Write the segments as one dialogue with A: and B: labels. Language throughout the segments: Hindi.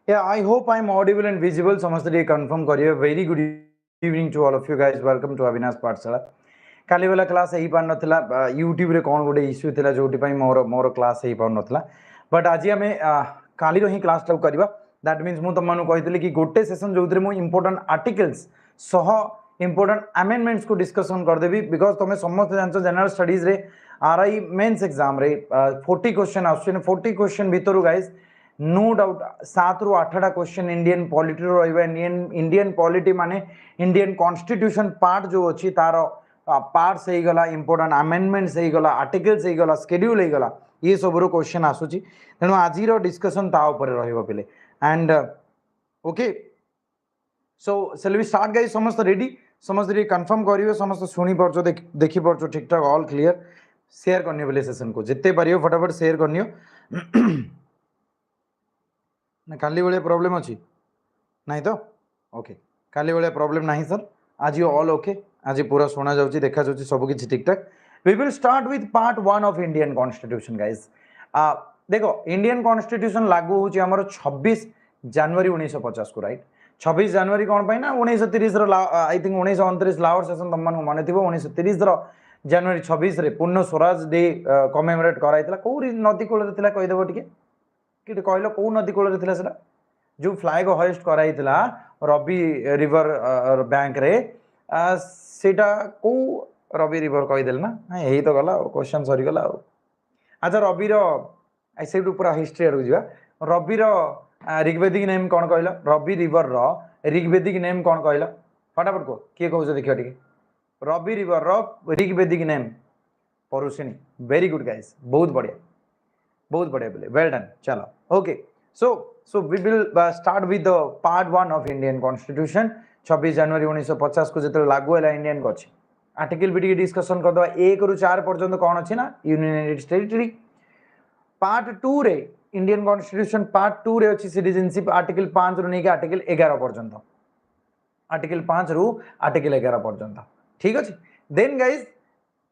A: Yeah, I hope I'm audible and visible. समस्त ये confirm करिए. Very good evening to all of you guys. Welcome to Abinash Pathshala. काली वाला क्लास यही पार नथिला यूट्यूब रे कोन गोटे इश्यू थिला जोटी पई मोर मोर क्लास यही पार नथिला बट आज आमे काली रो ही क्लास टा करबा दैट मींस मु तुम मानु कहितली कि गोटे सेशन जोतरे मु इंपोर्टेंट आर्टिकल्स सह इंपोर्टेंट अमेंडमेंट्स को डिस्कशन कर देबी बिकॉज़ तुमे समस्त जानछो जनरल स्टडीज रे आरआई मेंस एग्जाम रे 40 क्वेश्चन आछन 40 क्वेश्चन भीतरु गाइस नो डाउट 7 रु 8टा क्वेश्चन इंडियन पॉलिटी रो रहबा इंडियन पॉलिटी माने इंडियन कॉन्स्टिट्यूशन पार्ट जो अछि तार पार्ट्स हो गला इंपोर्टेंट अमेंडमेंट्स हो गला आर्टिकल्स हो गला शेड्यूल हो गला ये सब रो क्वेश्चन आसुची तेणु आज रो डिस्कशन ता ऊपर रहइबो पिले and okay so shall we start guys समस्त रेडी समस्त रेडी कंफर्म करियो समस्त सुनी परछो देखि परछो ठीक ठाक ऑल क्लियर शेयर करनियो बेले सेशन को जिते परियो फटाफट शेयर करनियो ना काली वाले प्रॉब्लम अछि नहीं तो ओके काली वाले प्रॉब्लम नहीं सर आज ऑल ओके आज पूरा सुना जाउची देखा जाउची सब किछि ठीक ठाक we will start with part 1 of Indian constitution guys देखो इंडियन कॉन्स्टिट्यूशन लागू होची हमर 26 जनवरी 1950 को राइट 26 जनवरी कोन पई ना 1930 रो आई थिंक 1929 लाहौर सेशन तमन माने थिबो 1930 रो जनवरी 26 रे पूर्ण स्वराज डे कमेमोरेट कराइतला को नदी कोल रे थिला कहि देबो टिके कि कहलो को नदी कोल रे थिला सेटा जो फ्लैग होइस्ट कराइतला रवि रिवर बैंक रे सेटा को रवि रिवर कहि देल ना यही तो गला क्वेश्चन सरी गला अच्छा रवि रो आई से पूरा हिस्ट्री आड़ जा रवि रो ऋग्वेदिक नेम कौन कहला रवि रिवर रो ऋग्वेदिक नेम कौन कहला फटाफट को किए कहउछ देखियो टिके रवि रिवर रो Rigvedic name Parushni very good guys बहुत बढ़िया बोले वेल डन चलो okay so we will start with the part 1 of Indian constitution 26 जनवरी 1950 को जेते लागू हैला इंडियन को अछि आर्टिकल भी टिके डिस्कशन कर दवा 1 रु 4 पर्यंत कोन अछि ना यूनियन टेरिटरी पार्ट 2 रे इंडियन कॉन्स्टिट्यूशन पार्ट 2 रे अछि सिटीजनशिप आर्टिकल 5 रु नेके आर्टिकल 11 पर्यंत आर्टिकल 5 रु आर्टिकल 11 पर्यंत ठीक अछि then guys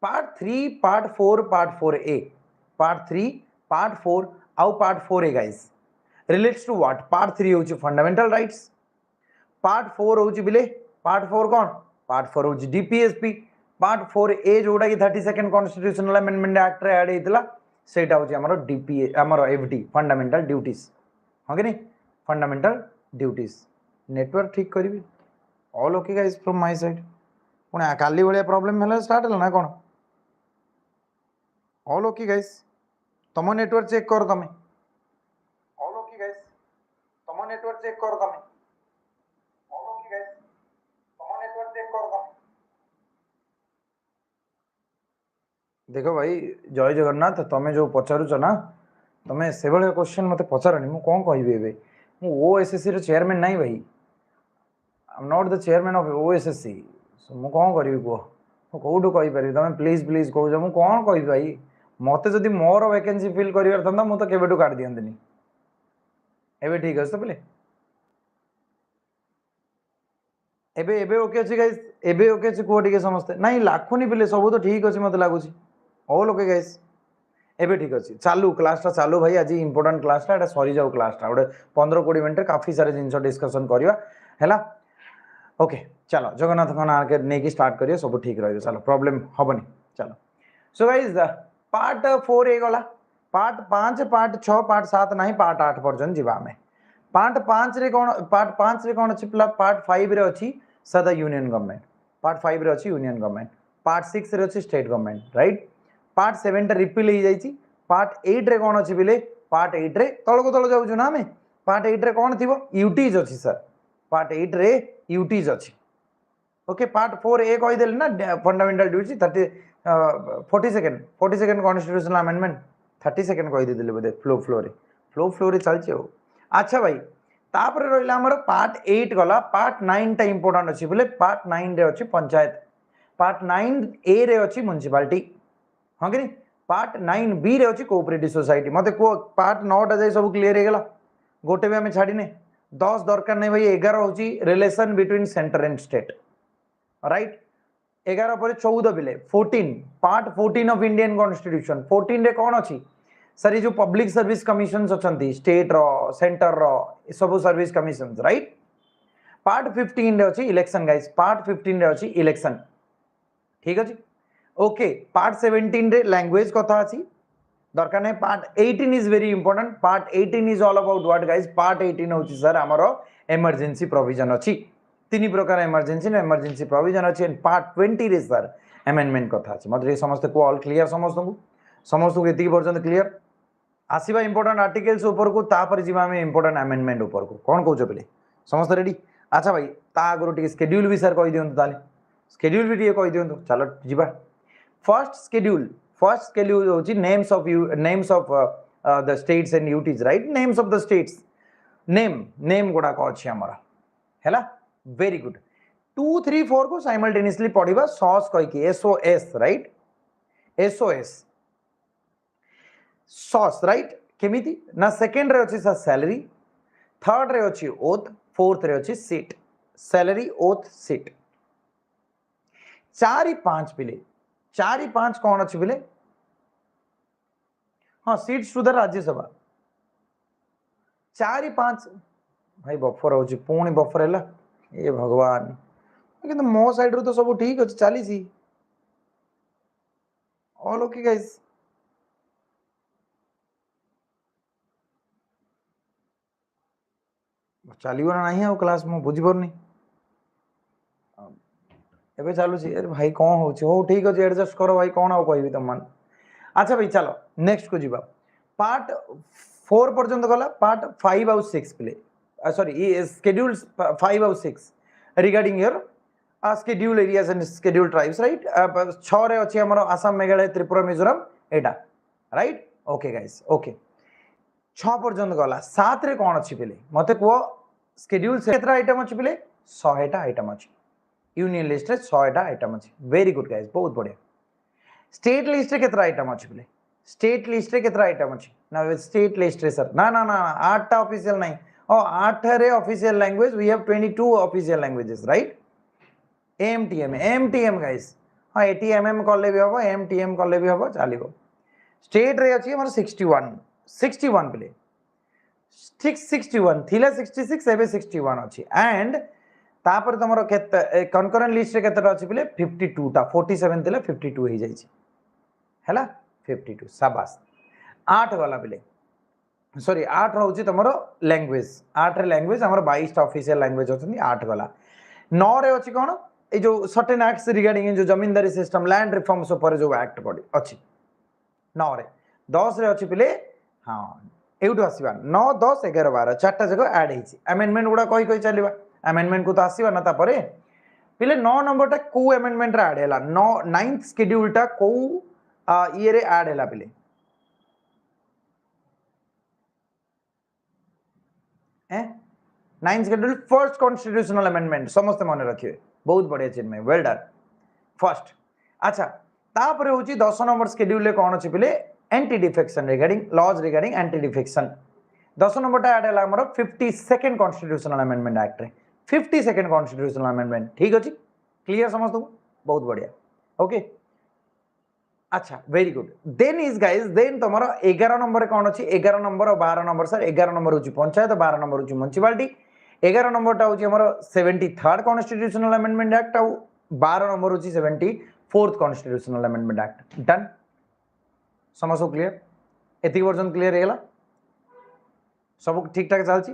A: part 3 part 4 part 3 part 4 आउ part 4 A guys relates to what part 3 होची फंडामेंटल राइट्स पार्ट 4 होची बिले पार्ट 4 कोन पार्ट 4 होची डीपीएसपी पार्ट 4 ए जोडा की 32nd कॉन्स्टिट्यूशनल अमेंडमेंट एक्ट रे ऐड हेतला सेटा होची हमरो डीपीए हमरो एफडी फंडामेंटल ड्यूटीज हो कि नहीं फंडामेंटल ड्यूटीज नेटवर्क ठीक करबी all okay guys from my side पुणे काली वाला प्रॉब्लम हला स्टार्ट हला ना कोन ऑल ओके गाइस तमो नेटवर्क चेक कर तमे ऑल ओके गाइस तमो नेटवर्क चेक कर तमे ऑल ओके गाइस तमो नेटवर्क चेक कर तमे देखो भाई जय जगन्नाथ तमे जो पचारुच ना तमे से बळे क्वेश्चन मते पचारनी मु कोन कहबे एबे मु ओएसएससी रो चेयरमैन नाही भाई I am not the chairman of OSSC so मु कोन करिवि को कोउडो कहि पारि तमे प्लीज प्लीज कहू मु कोन कहबि भाई मते जदि मोर वैकेंसी फिल करिवार थंदा मु तो केबेटू काट दियंतनी एबे ठीक अछि तो बोले एबे एबे ओके अछि गाइस एबे ओके अछि को टिके समझते नहीं लाखुनी बिले सब तो ठीक अछि मते लागुछि ऑल ओके गाइस एबे ठीक अछि चालू क्लास ता चालू भाई आज इंपोर्टेंट क्लास ता एटा सरी जाऊ क्लास ता ओडे 15 20 मिनिट काफी सारे जिंस डिस्कशन करिवा हैला ओके चलो जगन्नाथ खान आके नेकी स्टार्ट करियो सब ठीक रहइयो चलो प्रॉब्लम हबनी चलो सो गाइस पार्ट 4 ए गला पार्ट 5 पार्ट 6 पार्ट 7 नहीं पार्ट 8 पर्यंत जीवा में पार्ट 5 रे कोन पार्ट 5 रे कोन अछि पार्ट 5 रे अछि सदा यूनियन गवर्नमेंट पार्ट 5 रे अछि यूनियन गवर्नमेंट पार्ट 6 रे अछि स्टेट गवर्नमेंट राइट पार्ट 7 टा रिपील हो जाईची पार्ट 8 रे कोन अछि बिले पार्ट 8 रे तळ को तळ जाउ छु ना हमें पार्ट 8 रे कोन थिबो यूटीज अछि सर पार्ट 8 रे यूटीज अछि ओके पार्ट 4 ए कहि देल ना fundamental duty 42nd constitutional amendment 32nd कहि देले बदे फ्लो रे चलछि हो अच्छा भाई तापर रहिला हमर पार्ट 8 गला पार्ट 9 टा इंपोर्टेंट अछि बोले पार्ट 9 रे अछि पंचायत पार्ट 9 ए रे अछि म्युनिसिपैलिटी हां कि नहीं पार्ट 9 बी रे अछि कोऑपरेटिव सोसाइटी मते को पार्ट 9 टा जाय सब क्लियर हे गेला गोटे भी हमें छाड़ी ने 10 दरकार नहीं भाई 11 होची relation between centre and state right 11 पर 14 बिले 14 पार्ट 14 ऑफ इंडियन कॉन्स्टिट्यूशन 14 रे कौन अछि सर ये जो पब्लिक सर्विस कमिशन अच्छा स्टेट रो सेंटर रो सब सर्विस कमिशन राइट पार्ट 15 रे अछि इलेक्शन गाइस पार्ट 15 रे अछि इलेक्शन ठीक अछि ओके पार्ट 17 रे लैंग्वेज कथा अछि दरकार नहीं part 18 is very important part 18 is all about what guys part 18 होछि सर हमरो इमरजेंसी प्रोविजन अछि तीन प्रकार इमरजेंसी प्रोविजन अछि एंड पार्ट 20 रे सर अमेंडमेंट कथा अछि मतलब समस्त को ऑल क्लियर समस्त को एति पर्यंत क्लियर आसीबा इंपोर्टेंट आर्टिकल्स ऊपर को तापर जीवा में इंपोर्टेंट अमेंडमेंट ऊपर को कोन कहउछ पले समस्त रेडी अच्छा भाई ता आगरो टिके शेड्यूल भी सर कहि दियंतु ताले शेड्यूल भी टिके कहि दियंतु चलो जीवा फर्स्ट शेड्यूल होची names of the states and UTs right names of the states name गुडा को अछि हमरा हैला वेरी गुड 2 3 4 को साइमल्टेनियसली पढिबा सॉस कहि के SOS right SOS sauce right केमिति ना सेकंड रे अछि सर सैलरी थर्ड रे अछि ओथ फोर्थ रे अछि सीट सैलरी ओथ सीट 4 5 पिले 4 5 कौन अच्छी पिले हाँ सीट सुधर राज्यसभा 4 5 भाई बफर हो पुणी बफर है ये भगवान कि मो साइड रू तो सब ठीक अच्छे चली ऑल ओके गाइस चलो ना नहीं क्लास मु बुझी पारनी एबे चलू अरे भाई कौन हो ठीक अच्छे एडजस्ट करो भाई कौन आउ कहि तुम मान अच्छा भाई चलो नेक्स्ट को जीवा पार्ट 4 पर्यंत गला पार्ट 5 और 6 प्ले सॉरी शेड्यूल 5 और 6 regarding your schedule areas and schedule tribes right 6 रे अछि हमर आसाम मेघालय त्रिपुरा मिजोरम एटा राइट ओके गाइस ओके 6 पर्यंत गला 7 रे कोन अछि प्ले मते को शेड्यूल से केतरा आइटम अछि प्ले 100 टा आइटम अछि यूनियन लिस्ट रे 100 टा आइटम अछि वेरी गुड गाइस बहुत बढ़िया स्टेट लिस्ट रे केतरा आइटम अछि प्ले स्टेट लिस्ट रे केतरा आइटम अछि ना स्टेट लिस्ट रे सर ना ना ना 8 टा ऑफिशियल नहीं ओ 8 रे official language we have 22 official languages right एमटीएम गाइस हां एटीएमएम कॉले भी होबो एमटीएम कॉले भी होबो चलिबो स्टेट रे अछि हमर 61 प्ले 661 थिला 66 एबे 61 अछि एंड तापर तमरो केते कनकरेंट लिस्ट रे केतेटा अछि प्ले 52 टा 47 थिला 52 हो जाई छी हैला 52 शाबाश 8 वाला प्ले सॉरी 8 रहउची तमरो लैंग्वेज 8 रे लैंग्वेज हमर 22 टा ऑफिशियल लैंग्वेज होतनी 8 वाला 9 रे अछि कोन ए जो सर्टेन एक्ट्स रिगार्डिंग जो जमींदारी सिस्टम लैंड रिफॉर्म्स ऊपर जो एक्ट पड़ी अछि 9 रे 10 रे अछि प्ले हां एउटो आसीबा 9 10 11 12 चारटा जगह ऐड हेछि अमेंडमेंट गुडा कहि चलीबा अमेंडमेंट को तो आसीबा ना तापरे पिले 9 नंबर टा को अमेंडमेंट रे ऐड हैला 9th शेड्यूल टा को ये रे ऐड हैला पिले हैं 9th schedule first constitutional amendment समस्त मन रखिए बहुत बढ़िया चिन्मय वेल डन फर्स्ट अच्छा तापर होची 10 नंबर शेड्यूल ले कोन अछि पिले anti defection regarding laws regarding anti defection 10 number टा ऐड हैला हमर 52nd कॉन्स्टिट्यूशनल अमेंडमेंट एक्ट रे 52nd कॉन्स्टिट्यूशनल अमेंडमेंट ठीक अछि क्लियर समस्त को बहुत बढ़िया ओके अच्छा very good then is guys then तुम्हारा 11 नंबर कौन अच्छी 11 नंबर और 12 नंबर सर 11 नंबर हूँ पंचायत 12 नंबर हूँ म्युनिसिपालिटी 11 नंबर टा हूँ 73rd कॉन्स्टिट्यूशनल अमेंडमेंट एक्ट और 12 नंबर हूँ 74th constitutional amendment act done समझो क्लियर एति पर्यंत क्लियर हैला सब ठीक ठाक चलची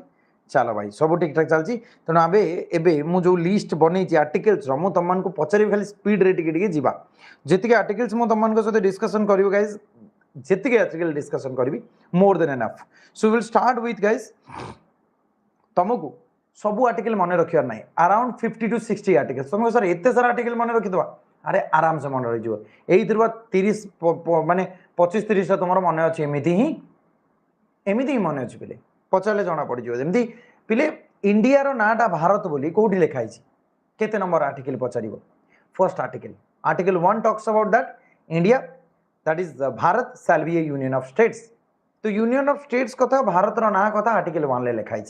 A: चलो भाई सब ठीक ठाक चलची तेणु आबे एबे मु जो लिस्ट बनेछि आर्टिकल्स रो मु तमन को पचरी खाली स्पीड रे टिके जीवा जेतिके आर्टिकल्स मु तमन को सते डिस्कशन करियो गाइस जेतिके आर्टिकल डिस्कशन करबी more than enough so will start with guys तमको सब आर्टिकल मन रखियार नाही अराउंड 50 to 60 आर्टिकल्स तुमको सर एते सारा आर्टिकल मन रखि दवा अरे आराम से मन रहि जिवो एई दिरवा 30 माने 25 30 तुमरो मन अछि एमिति ही मन अछि पिले पचारे जना पड़ जमी पिले इंडिया रो नाटा भारत बोली कौटी लिखाई केते number article Pachar first article 1 talks about that India that is Bharat shell be A union of states तो यूनियन ऑफ स्टेट्स कथा भारत रो ना कथा आर्टिकल 1 ले लिखाई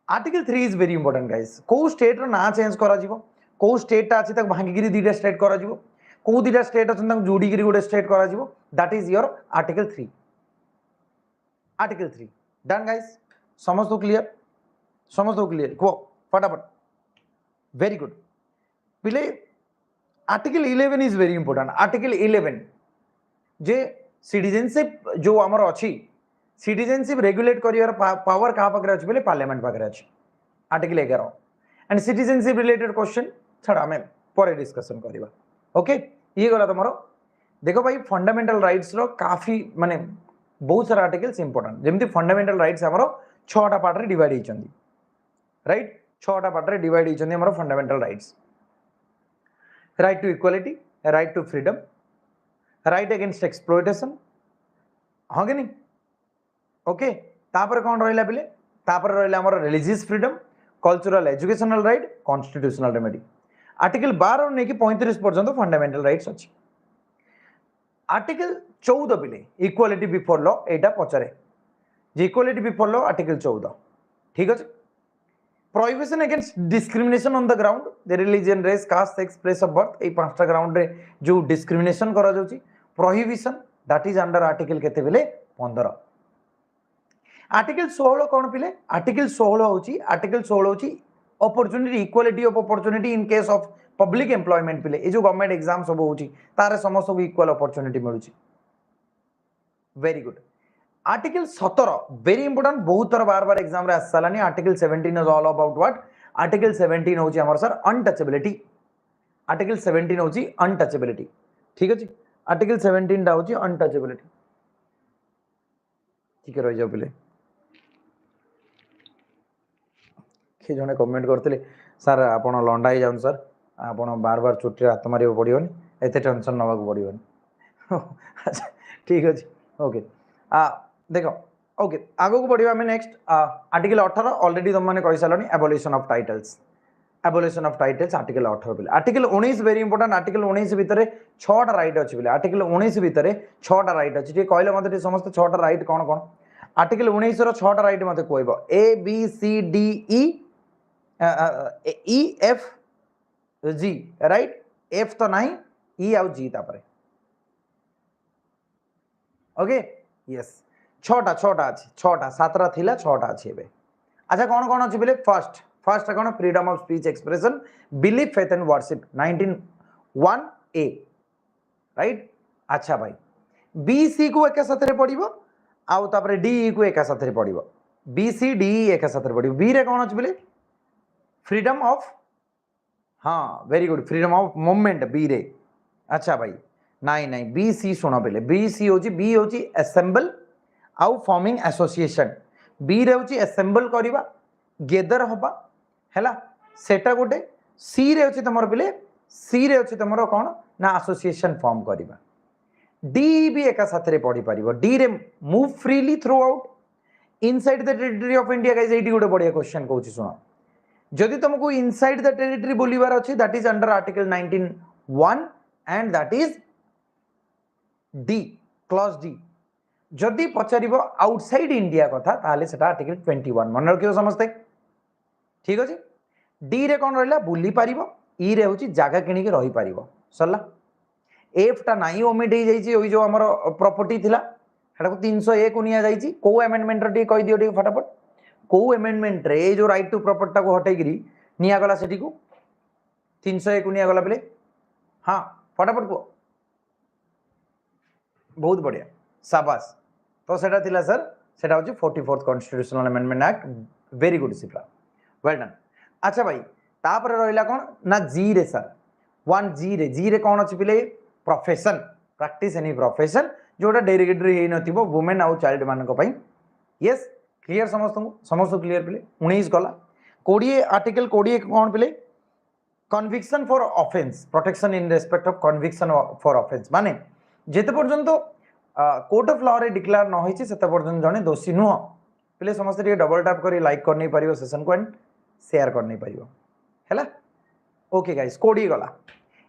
A: article 3 is very important guys को स्टेट रो ना चेंज करा जिवो को स्टेट ता अछि तक भांगी गिरी दीटा स्टेट करा जिवो को दुटा स्टेट अच्छा जोड़ी गोटे स्टेट करा that is your article 3 article 3 done guys समस्त क्लियर को फटाफट वेरी गुड पिले article 11 is very important article 11 J citizenship जो आमर अच्छी सिटीजनशिप रेगुलेट करियर पावर कहा पाखरे अछि बोले पार्लियामेंट पाखरे अछि article 11 and citizenship related question छाड़ आम पर डिस्कशन करवा ओके ये गला तुम देख भाई फंडामेंटल राइट्स रो काफी माने बहुत सारा आर्टिकल्स इंपोर्टेंट जमी फंडामेंटल राइट्स आमर 6टा पार्ट रे डिवाइड होइछन्ती राइट 6टा पार्ट रे डिवाइड होइछन्ती आमर fundamental rights right to equality right to freedom right against exploitation हाँ कि नहीं ओके तापर कौन रहिला पिले तापर रहिला हमर religious freedom cultural educational right constitutional remedy article 12 ने कि 35 पर्यंत फंडामेंटल राइट्स अछि आर्टिकल 14 पिले इक्वालिटी बिफोर लॉ एटा पचरे जे इक्वालिटी बिफोर लॉ आर्टिकल 14 ठीक अछि prohibition against discrimination on the ground the religion race caste sex place of birth ए पांचटा ग्राउंड रे जो डिस्क्रिमिनेशन करा जाउची prohibition that is under article केते बिले 15 आर्टिकल 16 कौन पिले आर्टिकल 16 होची आर्टिकल 16 होची opportunity equality of opportunity in case of public employment पिले ए जो गवर्नमेंट एग्जाम सब होची तारे समस्त को इक्वल अपॉर्चुनिटी मिलुची very good article 17 very important बहुत तरह बार बार एग्जाम रे आसलानी article 17 is all about what article 17 होची हमर सर अनटचेबिलिटी आर्टिकल 17 होची अनटचेबिलिटी ठीक अछि आर्टिकल 17 टा होची अनटचेबिलिटी ठीक रहि जाउ पिले कि जने कमेंट करते सर आप लंडा ही जाऊन सर आप बार बार छुट्टी हाथ मारे पड़ोनी एत टेंशन नवा पड़ोनी अच्छा ठीक अच्छे ओके देख ओके आगो को बढ़िया नेक्स्ट आर्टिकल 18 ऑलरेडी तुम मैंने कही सारे एबोलिशन ऑफ टाइटल्स आर्टिकल 18 पे आर्टिकल 19 वेरी इंपोर्टेंट आर्टिकल 19 भितर 6टा राइट अच्छी बोले आर्टिकल 19 भितर 6टा राइट अच्छी कहले मतलब समस्त 6टा राइट कौन कौन आर्टिकल 19 रो 6टा राइट मते कहबो A B C D E F G right F तो नहीं ई आउ जी तापरे ओके यस 6टा अच्छी 6टा 7टा थिला 6टा अच्छी एबे अच्छा कौन कौन अच्छी बोले फर्स्ट कौन freedom of speech expression belief faith and worship 19(1)(a right अच्छा भाई बी सी को एक साथ रे पड़िबो आउ तापरे डी को एक साथ रे पड़िबो बी सी डी एक साथ रे पड़िबो बी रे कौन अच्छी बोले फ्रीडम ऑफ हाँ very good freedom of movement B रे अच्छा भाई नहीं बी सी सुनो पहले बी सी होची बी होची असेंबल आउ फॉर्मिंग एसोसिएशन बी रे होची असेंबल करिबा गेदर होबा हैला सेटा गोटे सी रे होची तमर पहले सी रे होची तमरो कोन ना एसोसिएशन फॉर्म करिबा डी भी एका साथ रे पढ़ी परिबो डी रे move freely through out inside the territory of India guys eighty गोटे बढ़िया क्वेश्चन कहूची सुनो जदि तुमको इनसाइड द टेरिटरी बोलिबार अछि that is under article 19(1) and that is D clause D जदि पचारिबो आउटसाइड इंडिया कथा ताले सेटा आर्टिकल 21 मन रखियो समझते ठीक अछि डी रे कोन रहला बुली पारिबो ई रे होची जागा किनी के रही पारिबो सरला एफ टा नाही ओमिट हे जाईची ओई जो हमर प्रॉपर्टी थिला हेटा को 301 निया जाईची को अमेंडमेंट रे टी कहि दियो टी फटाफट को अमेंडमेंट रे जो राइट टू प्रॉपर्टी को हटाई गिरी निया गला सेठी को 301 निया गला बेले हां फटाफट को बहुत बढ़िया शाबाश तो सेटा थिला सर सेटा होची 44th constitutional amendment act very good Cipla well done अच्छा भाई तापर रहिला कोन ना जी रे सर 1 जी रे कोन अछि पिले प्रोफेशन प्रैक्टिस एनी प्रोफेशन जोटा डेरिगेटरी हे नथिबो वुमेन आउ चाइल्ड मान को पई यस क्लियर समस्त क्लियर पिले 19 गला 20 आर्टिकल 20 कोन पिले conviction for offence protection in respect of conviction for offence माने जेते पर्यंत कोर्ट ऑफ लॉ रे डिक्लेयर न होईची सेते पर्यंत जने दोषी नुह पिले समस्त रे डबल टैप करी लाइक करनी परियो सेशन को एंड शेयर करनी परियो हैला ओके गाइस 20 गला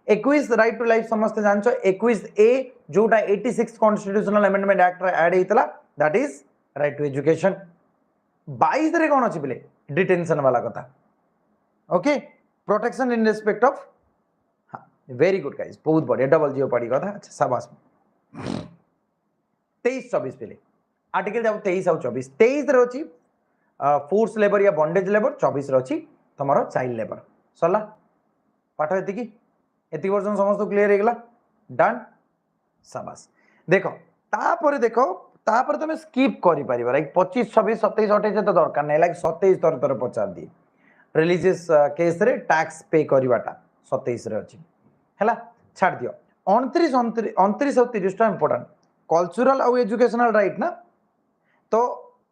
A: 21 राइट टू लाइफ समस्त जानछो 21 ए जोटा 86 कॉन्स्टिट्यूशनल अमेंडमेंट एक्ट रे ऐड हेतला that is right to education 22 रे कोन अछि पिले डिटेंशन वाला कथा okay protection in respect of very good guys, बहुत बढ़िया, डबल जीरो पड़ी कथा। अच्छा शाबाश। 23-24 पे आर्टिकल जाऊ 23 आउ 24। 23 रे अछि फोर्स लेबर या बॉन्डेज लेबर, 24 रे अछि तमरो चाइल्ड लेबर। सरला पाठ एति वर्जन समस्त क्लियर हे गेला। डन शाबाश। देखो तापर देखो तापर तुम स्किप करि परिबा लाइक 25 26 27 28 तो दरकार नै, लाइक 27 तर तर पचार दिए रिलीजियस केस रे टैक्स पे करवाटा 27 रे अछि हैला। छाड़ दियो 29 29 और 30 टा इंपोर्टेंट कल्चरल और एजुकेशनल राइट ना। तो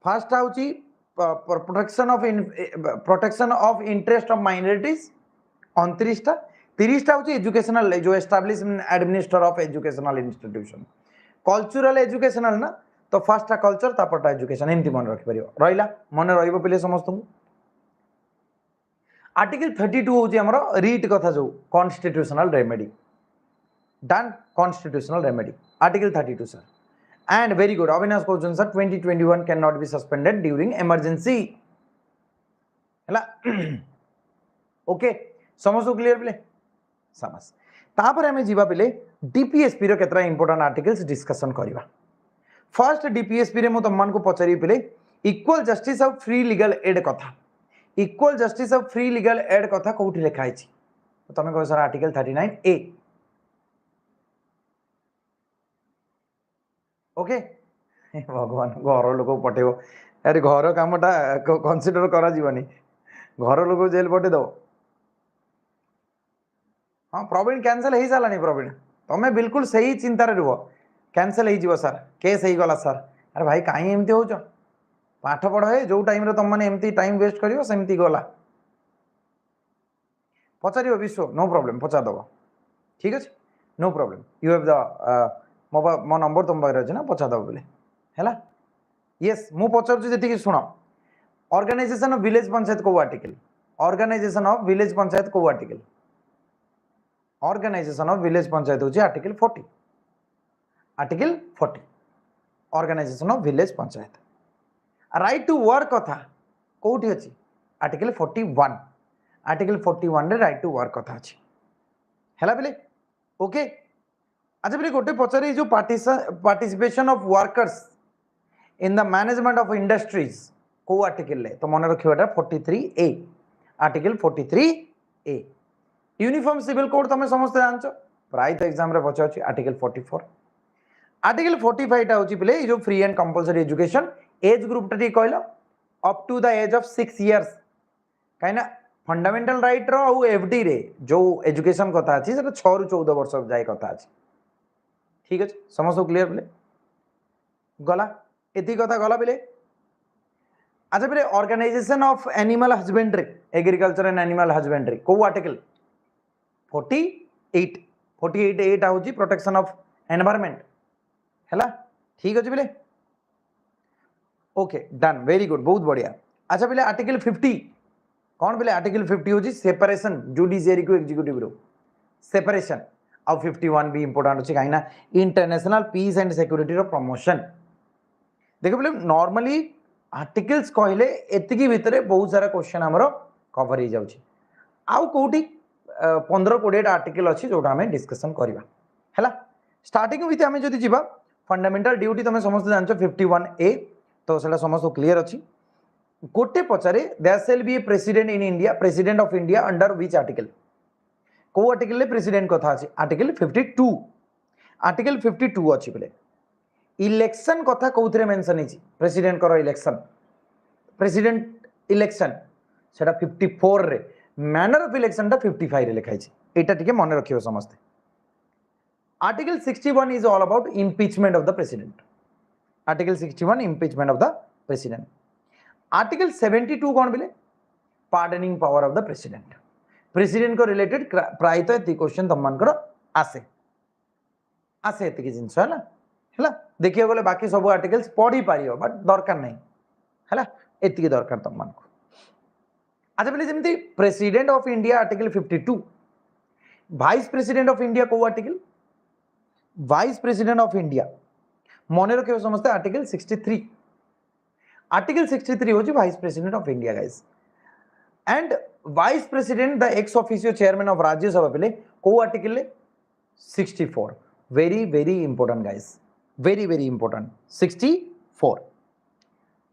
A: फर्स्ट आउची protection of interest of minorities 29 टा। 30 टा होची एजुकेशनल जो establishment administer of educational institution. Cultural educational ना तो फर्स्ट टा कल्चर तापरटा एजुकेशन एमती मन रखि परियो रहिला मन रहिबो पिले समस्त को। आर्टिकल 32 होची हमरो रीट कथा जो constitutional remedy. Done constitutional remedy article 32 sir. And very good Avinash question sir 2021 can not be suspended during emergency हैला। ओके समस्त क्लियर पिले शाबाश। तापर हमें जीवा पिले डीपीएसपी रो केतरा इंपोर्टेंट आर्टिकल्स डिस्कशन करबा। फर्स्ट डीपीएसपी रे मु तमन को पचारि पिले equal justice of free legal aid कथा। Equal justice of free legal aid कथा कोठी लिखा आइछि तो तमे कह सर आर्टिकल 39 ए। ओके भगवान घर लोक पठेबो अरे घर कामटा कंसीडर करा जीवनी घर लोक जेल पठे दो। हाँ प्रवीण कैंसल हो सारानी प्रवीण तुम्हें बिल्कुल सही चिंतार रुह कैंसल हो सर केस हो गला सर। अरे भाई कहीं एमती हो पाठ पढ़ है जो टाइम तुम मैंने एमती टाइम वेस्ट कर सेमती गला पचार विश्व नो प्रॉब्लम पचार दब ठीक अच्छे no problem you have the मो नंबर तुम पाखे अच्छे ना पचार दब बोले है। येस मु पचार शुण ऑर्गेनाइजेशन ऑफ विलेज पंचायत को article organisation of village panchayat को article organisation of village panchayat होची article 40 article 40 organisation of village panchayat. Right to work कथा कोठी अछि आर्टिकल 41 आर्टिकल 41 रे राइट टू वर्क कथा अछि हैला बेले। ओके अच्छा बेले गोटे पचारे जो participation of workers in the management of industries को आर्टिकल ले तो मन रखियोटा 43 ए आर्टिकल 43 ए। यूनिफॉर्म सिविल कोड तुम समस्त जानछ प्राय तो एग्जाम रे पचाछि आर्टिकल 44 आर्टिकल 45 टा होची पिले जो free and compulsory education age group टा कहलो up to the age of 6 years काइना फंडामेंटल राइट रो और एफडी रे जो एजुकेशन कथा अछि सेटा 6 रु 14 वर्ष जाय कथा अछि ठीक अछि समस्त क्लियर पिले गला एती कथा गला पिले। अच्छा पिले organisation of animal husbandry agriculture and animal husbandry को आर्टिकल 48 48 एटा होची प्रोटेक्शन ऑफ एनवायरनमेंट हैला ठीक अछि पिले। ओके डन वेरी गुड बहुत बढ़िया। अच्छा पिले आर्टिकल 50 कौन पिले आर्टिकल 50 होची सेपरेशन जुडिशियरी को एग्जीक्यूटिव रो सेपरेशन और 51 भी इंपोर्टेंट अछि काइना इंटरनेशनल पीस एंड सिक्योरिटी रो प्रमोशन। देखो पिले नॉर्मली आर्टिकल्स कहले एतिकी भितरे बहुत सारा क्वेश्चन हमरो कवर हो जाउची आउ कोठी 15-20 आर्टिकल अच्छी जो आम डिस्कसन करवा है। स्टार्टिंग विथ आम जो जीवा फंडामेंटल ड्यूटी तुम समस्त जान 51 ए तो से समस्त क्लीयर अच्छी गोटे पचारे there shall be a president in India president of India under which article को आर्टिकल प्रेसिडेंट कथा अच्छी आर्टिकल 52 आर्टिकल 52 अच्छी बोले इलेक्शन कथा कौन मेंशन है प्रेसिडेंट कर इलेक्शन प्रेसिडेंट इलेक्शन सेटा 54 रे मैनर ऑफ इलेक्शन टा 55 रे लिखाई छै एटा टिके मन रखियो समस्त। Article 61 is all about impeachment of the president article 61 impeachment of the president. Article 72 कौन बोले pardoning power of the president president को रिलेटेड प्रायतः एति क्वेश्चन तुम मानकर आसे आसे एति जिंस है हैला देखिए गले बाकी सब आर्टिकल्स पढ़ी पारियो बट दरकार नहीं हैला एति दरकार तुम मान को। अच्छा बोले जमती president of India article 52 vice president of India को article vice president of India मन रखियो समस्त आर्टिकल 63 आर्टिकल 63 होची vice president of India guys and vice president the ex officio chairman of Rajya Sabha पिले को article 64 very very important guys very very important 64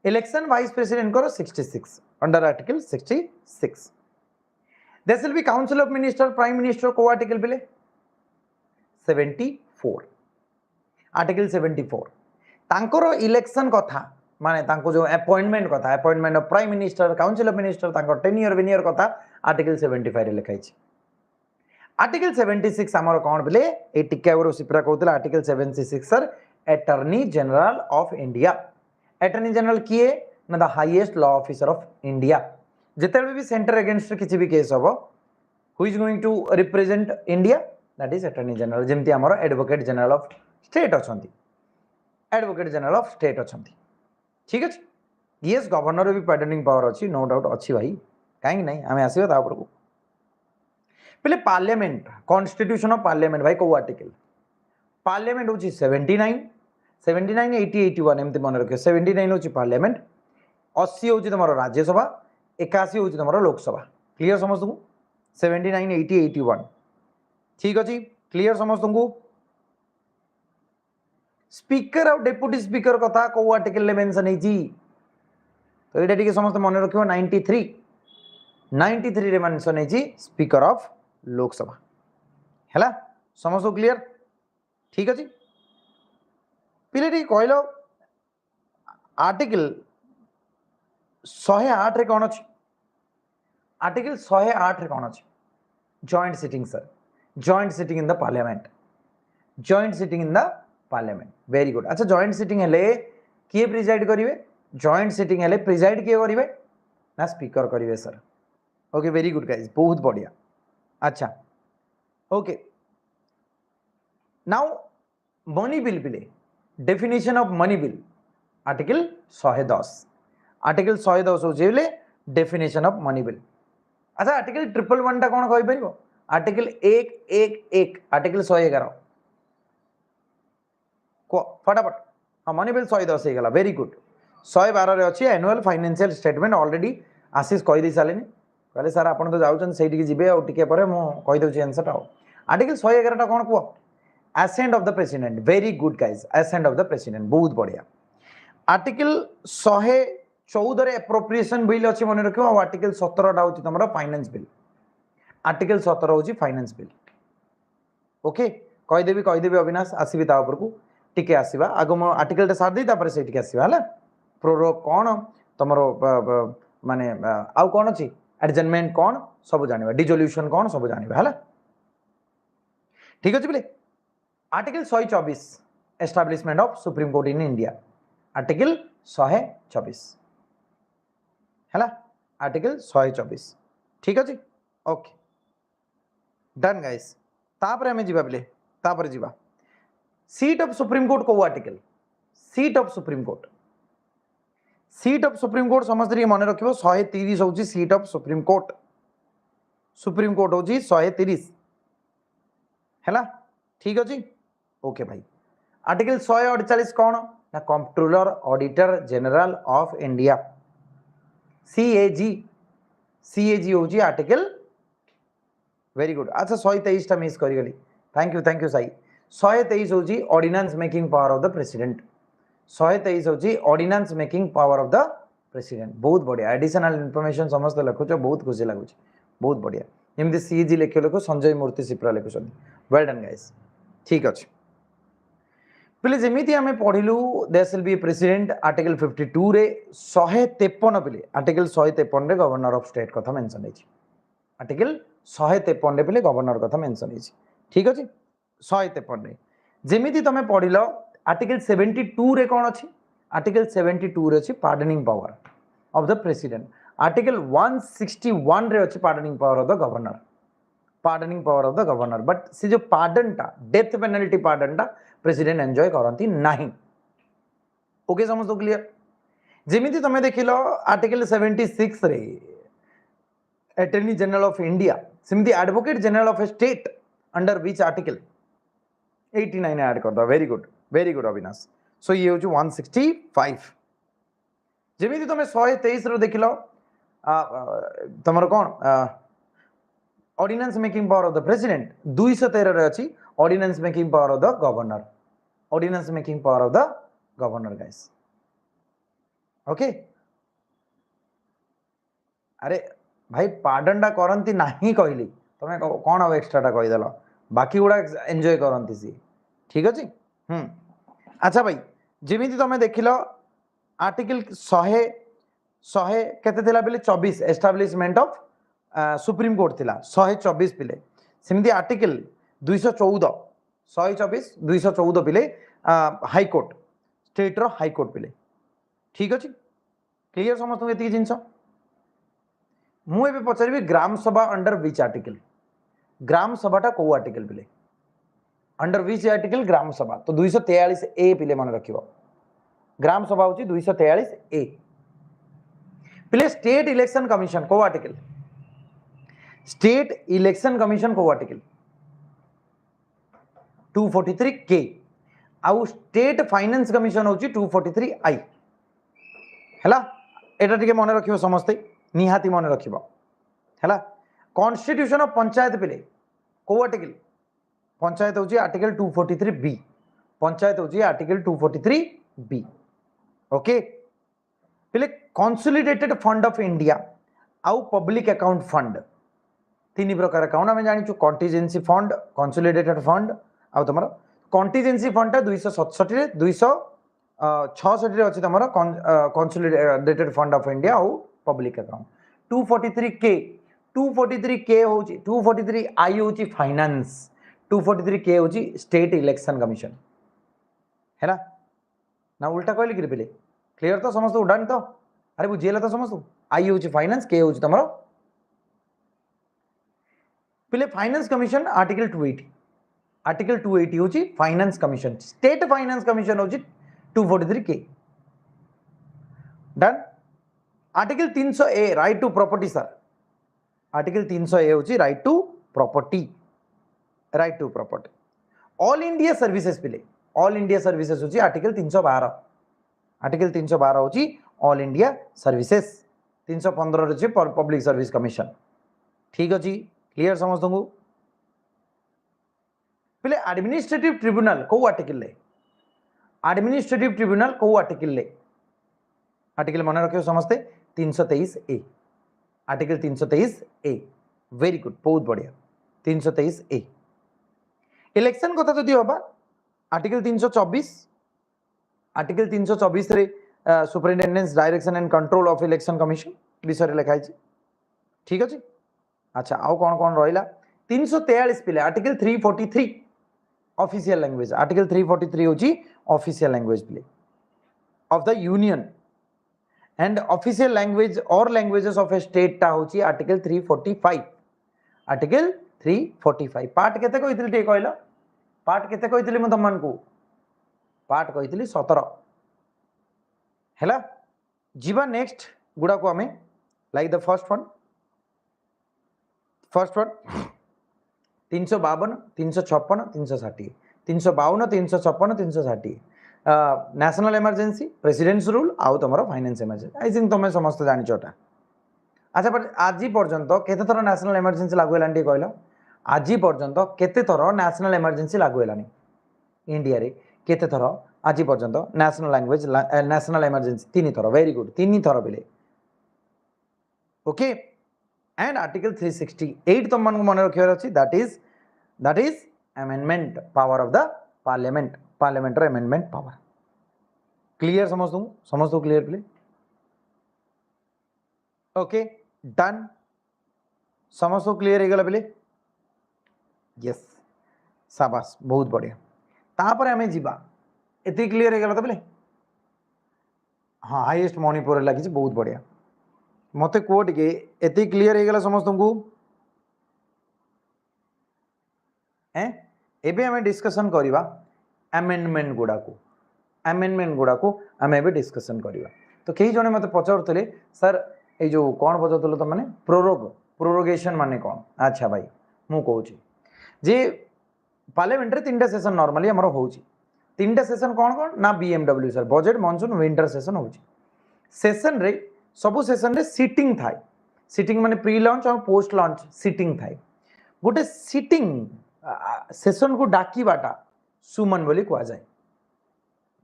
A: election vice president करो 66 under article 66 this will be council of minister prime minister को आर्टिकल बिले 74 आर्टिकल 74 तांकर इलेक्शन कथा माने तांको जो अपॉइंटमेंट कथा appointment of prime minister council of minister तांको टेन्योर वेनियर कथा आर्टिकल 75 रे लिखाई छी आर्टिकल 76 हमर कोन बिले ए टिका गुरु सिप्रा कहउतला article 76 sir attorney general of India attorney general किए ना the highest law officer of India जेते भी सेंटर अगेंस्ट किसी भी केस हबो who is going to represent India that is attorney general जेमती हमर एडवोकेट जनरल ऑफ स्टेट अछंती एडवोकेट जनरल ऑफ स्टेट अछंती ठीक अछि यस गवर्नर भी पार्डनिंग पावर अछि नो डाउट अछि भाई काहे नहीं हमें आसीबो ता ऊपर को पहले पार्लियामेंट कॉन्स्टिट्यूशन ऑफ पार्लियामेंट भाई को आर्टिकल पार्लियामेंट होची 79 79 80 81 एमते मन रखे 79 होची पार्लियामेंट 80 होची तमरो राज्यसभा 81 होची तमरो लोकसभा क्लियर समझ को 79 80 81 ठीक अछि क्लियर समझ को स्पीकर और डेप्यूटी स्पीकर कथा को आर्टिकल ले मेंशन है जी तो एटा टिके समस्त मन रखियो 93 रे मेंशन है जी स्पीकर ऑफ लोकसभा हैला समस्त क्लियर ठीक अछि पिले टी कहलो आर्टिकल 108 रे कोन अछि आर्टिकल 108 रे कोन अछि joint sitting sir joint sitting in the parliament joint sitting in the parliament very good अच्छा जॉइंट सिटिंग हेले किए प्रिजाइड करिवे जॉइंट सिटिंग हेले प्रिजाइड किए करिवे ना स्पीकर करिवे sir okay very good guys बहुत बढ़िया अच्छा ओके नाउ मनी बिल बिले definition of money bill article 110 article 110 हो जेले डेफिनेशन ऑफ मनी बिल अच्छा आर्टिकल 111 टा कोन कहि परिबो आर्टिकल 111 आर्टिकल 111 को फटाफट हाँ मनी बिल 110 हो गला वेरी गुड 112 रे अछि एनुअल फाइनेंशियल स्टेटमेंट ऑलरेडी आशीष कहि दी सालेनी कहले सर आपण तो जाउछन सेठी के जिबे और टिके परे मो कहि दउछि आंसर टा आर्टिकल 111 टा कोन को ascent of the president very good guys ascent of the president बहुत बढ़िया आर्टिकल 114 रे एप्रोप्रिएशन बिल अछि मन रखियो और आर्टिकल 17 टा होछि तमरा फाइनेंस बिल आर्टिकल 17 होछि फाइनेंस बिल ओके कहि देबी अविनाश आसीबी ता ऊपर को टिके आसीबा आगो मो आर्टिकल टा साथ दे तापर से टिके आसीबा हला प्रोरो कोन तमरो माने आउ कोन अछि एडजमेंट कोन सब जानिबा डिसोल्यूशन कोन सब जानिबा हला ठीक अछि बोले article 124 establishment of supreme court in India article 124 हला आर्टिकल 124 ठीक अछि ओके डन गाइस तापर हमें जीवा बोले तापर जीवा सीट ऑफ सुप्रीम कोर्ट को article seat of supreme court समझ मन रखिबो 130 होची सीट ऑफ सुप्रीम कोर्ट होची 130 हैला ठीक अछि ओके भाई आर्टिकल 148 कोन ना controller auditor general of India CAG होची आर्टिकल वेरी गुड अच्छा 123 टा मिस करि गली थैंक यू साई 123 होची ordinance making power of the president 123 होची ordinance making power of the president बहुत बढ़िया एडिशनल इंफॉर्मेशन समस्त लिखुछ बहुत खुशी लागुछ बहुत बढ़िया एमती सीजी लिखे लोक संजय मूर्ति सिप्रा लिखुछन वेल डन गाइस ठीक अछि पहले जेमिति हमें पढ़िलु there will be president article 52 रे 153 पहले आर्टिकल 153 रे गवर्नर ऑफ स्टेट कथा मेंशन है आर्टिकल 153 रे पहले गवर्नर कथा मेंशन है ठीक अछि 153 रे जेमिति तमे पढ़िलो आर्टिकल 72 रे कोन अछि आर्टिकल 72 रे अछि pardoning power of the president article 161 रे अछि pardoning power of the governor but से जो पार्डन टा डेथ पेनल्टी पार्डन टा प्रेसिडेंट एंजॉय करंती नाही ओके समझ तो क्लियर जेमिति तमे देखिलो आर्टिकल 76 रे अटॉर्नी जनरल ऑफ इंडिया सिमिति advocate general of state under which article 89 add कर दो वेरी गुड अविनाश सो ये होची 165 जेमिति तमे 123 रो देखिलो तमरो कोन ordinance making power of the president 213 रे अछि ordinance making power of the governor ordinance making power of the governor guys okay अरे भाई पार्डन टा करंती नाही कहली तमे कोन अब एक्स्ट्रा टा कहि देलो बाकी गुडा एन्जॉय करंती सी ठीक अछि अच्छा भाई जेमिति तमे देखिलो आर्टिकल 100 केते थिला बेले 24 एस्टैब्लिशमेंट ऑफ सुप्रीम कोर्ट थिला 124 पिले सेमिति आर्टिकल 214 124 214 पिले हाई कोर्ट स्टेट रो हाई कोर्ट पिले ठीक अछि क्लियर समस्त एति जिंस मु एबे पचारिबी ग्राम सभा अंडर विच आर्टिकल ग्राम सभाटा को आर्टिकल पिले अंडर विच आर्टिकल ग्राम सभा तो 243 ए पिले मन रखिबो ग्राम सभा होची 243 ए पिले स्टेट इलेक्शन कमिशन को आर्टिकल स्टेट इलेक्शन कमिशन को आर्टिकल 243 के आउ स्टेट फाइनेंस कमिशन होची 243 आई हैला एटा टिके मन रखिबो समस्ते निहाती मन रखिबो हैला कॉन्स्टिट्यूशन ऑफ पंचायत पिले को आर्टिकल पंचायत होची आर्टिकल 243 बी पंचायत होची आर्टिकल 243 बी ओके पिले कंसोलिडेटेड फंड ऑफ इंडिया आउ पब्लिक अकाउंट फंड तीन प्रकार अकाउंट आम जानी कंटीजेंसी फंड कंसोलिडेटेड फंड आउ तुम कंटीजेंसी फंड 267 266 अच्छी तुम कंसोलिडेटेड फंड ऑफ इंडिया आउ पब्लिक अकाउंट 243 के होची 243 आई होची फाइनेंस 243 के होची स्टेट इलेक्शन कमिशन है ना उल्टा कहली कि पिले क्लियर तो समस्त उड़ानी तो अरे बुझेला तो समस्त आई होची फाइनेंस के होची तुम पिले फाइनेंस कमिशन आर्टिकल 280 होची finance commission state finance commission होची 243 के डन article 300 A right to property sir article 300 A होची right to property all India services पिले ऑल इंडिया सर्विसेज होची आर्टिकल 312 होची ऑल इंडिया सर्विसेज 315 होची पब्लिक सर्विस कमिशन ठीक अछि क्लियर समझ को पिले एडमिनिस्ट्रेटिव ट्रिब्यूनल को आर्टिकल ले एडमिनिस्ट्रेटिव ट्रिब्यूनल को आर्टिकल ले आर्टिकल मन रखियो समस्ते 323 ए आर्टिकल 323 ए वेरी गुड बहुत बढ़िया 323 ए इलेक्शन कथा जदि होबा आर्टिकल 324 रे superintendence direction and control of election commission विषय रे लिखाई छी ठीक अछि अच्छा आउ कौन रहिला 343 पिले आर्टिकल 343 ऑफिशियल लैंग्वेज आर्टिकल 343 होची ऑफिशियल लैंग्वेज पिले of the union and official language और लैंग्वेजेस ऑफ ए स्टेट टा होची आर्टिकल 345 पार्ट केते कहितली टे कहला पार्ट केते कहितली म तमन को पार्ट कहितली 17 हैला जीवा नेक्स्ट गुडा को हमें like the first one 352 356 360 352 356 360 national emergency presidents rule आउ तुम फाइनेंस इमरजेंसी आई थिंक तुम समस्त जानी छोटा अच्छा पर आज पर्यंत केते थर नेशनल इमरजेंसी लागू हेलानी कहल आज पर्यंत केते थर नेशनल इमरजेंसी लागू हेलानी इंडिया रे केते थर आज पर्यंत नेशनल लैंग्वेज नेशनल इमरजेंसी 3 थर वेरी गुड 3 थर बिले ओके एंड आर्टिकल 368 तुम मन रखियार अछि that is amendment power of the parliament amendment power clear समझ क्लियर प्ले ओके डन समझ क्लियर हो गला यस शाबाश बहुत बढ़िया तापर आमे जीवा एति क्लियर हो गला तो बोले हाँ हाईएस्ट मणिपुर लगी बहुत बढ़िया मते को टिके एति क्लियर हो गला समस्त को एबे हमें डिस्कशन करिवा अमेंडमेंट गुडा को आम एबे डिस्कशन करिवा तो कई जने मते पचारुतले सर ए जो कौन पचारुतले तो माने प्रोरोगेशन माने कौन अच्छा भाई मु कहूची जे पार्लियामेंट रे तीनटा सेशन नॉर्मली हमर होउची तीनटा सेशन कौन कौन ना BMW sir budget monsoon winter session होउची सेशन रे सबु सेशन रे सीटिंग थाए सीटिंग माने प्री लॉन्च और पोस्ट लॉन्च सीटिंग थाए गोटे सिटिंग सेशन को डाकिबाटा सुमन बोली कह जाए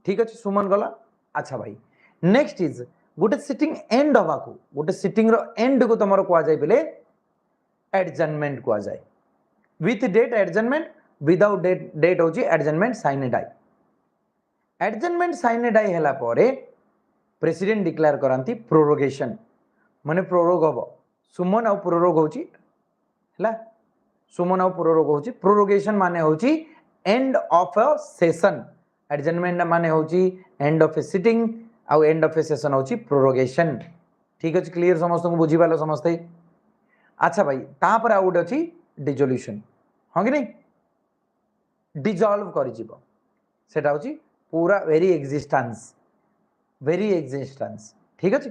A: ठीक अच्छे सुमन गला अच्छा भाई नेक्स्ट इज गोटे सिटिंग एंड हवा को गोटे सिटिंग रो एंड को तुम कह जाए बोले एडजर्नमेंट कह जाए with date adjournment without date हूँ adjournment sine die adjournment sine die है प्रेसिडेंट डिक्लेयर करती प्रोरोगेशन माने प्रोरोग हम सुमन आउ प्रोरोग हूँ सुमन आउ प्रोरोग हूँ प्रोरोगेशन माने हूँ end of a session adjournment माने हूँ एंड ऑफ ए सिटिंग आउ एंड ऑफ ए सेशन हूँ प्रोरोगेशन ठीक अच्छे क्लीयर समस्त को बुझीपाल समस्ते अच्छा भाई तापर आउ गोटे अच्छी डिजोल्यूशन हाँ कि नहीं डिजॉल्व कर सेटा हूँ पूरा वेरी एग्जिस्टेंस ठीक अच्छे